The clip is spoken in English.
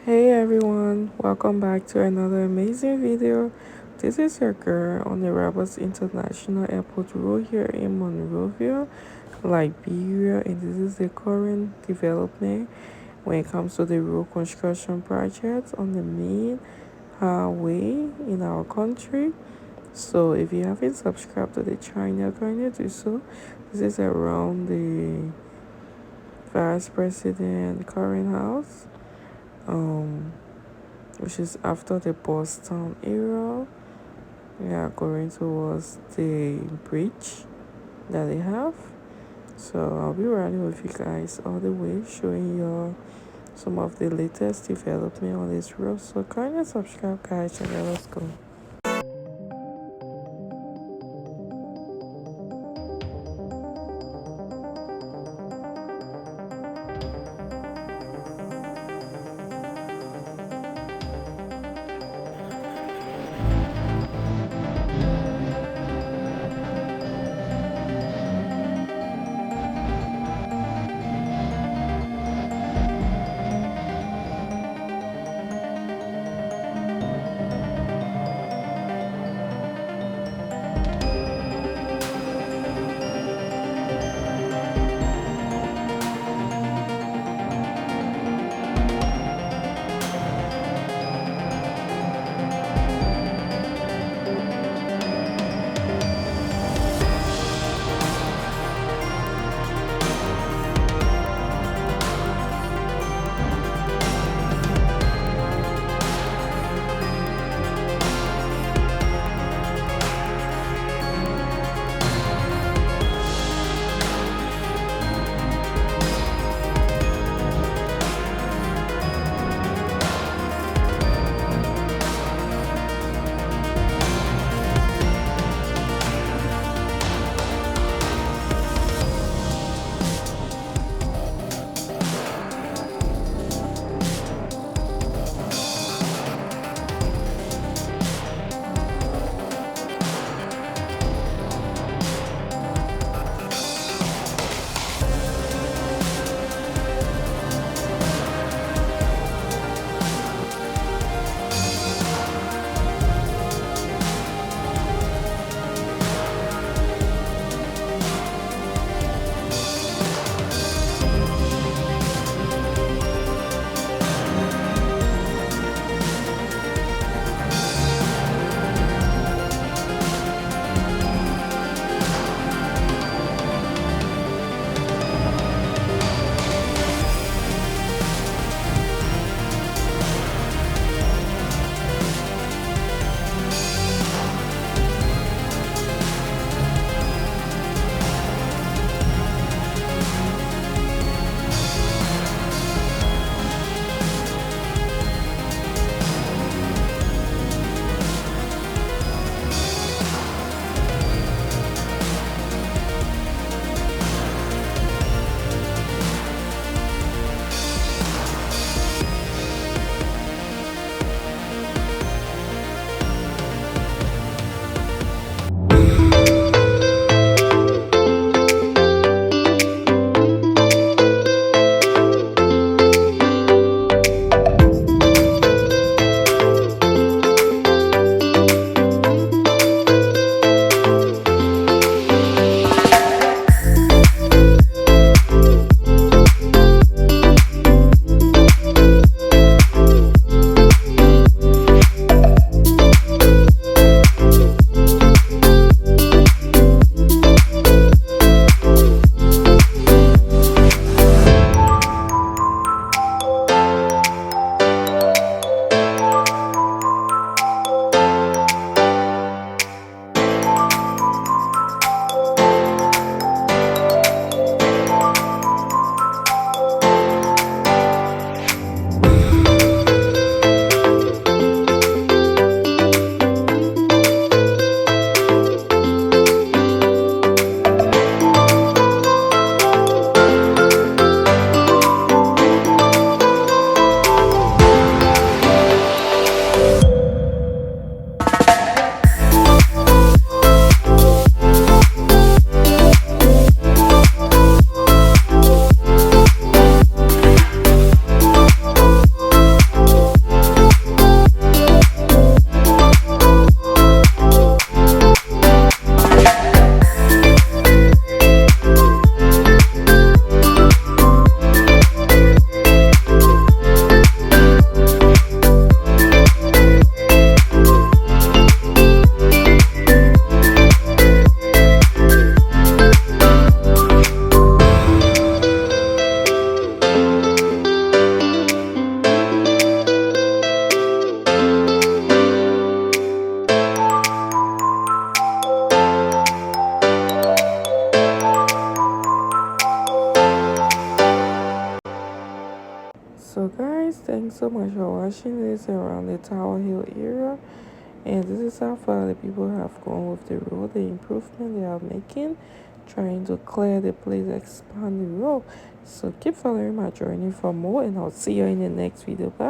Hey everyone, welcome back to another amazing video. This is your girl on the Roberts International Airport Road here in Monrovia, Liberia, and this is the current development when it comes to the road construction projects on the main highway in our country. So if you haven't subscribed to the channel, kindly do so. This is around the Vice President current house. Um which is after the Boston area. We are going towards the bridge that they have. So I'll be riding with you guys all the way, showing you some of the latest development on this road. So kindly subscribe, guys, and let's go. thanks so much for watching this around the Tower Hill area. And this is how far the people have gone with the road, the improvement they are making, trying to clear the place, expand the road. So keep following my journey for more, and I'll see you in the next video. Bye.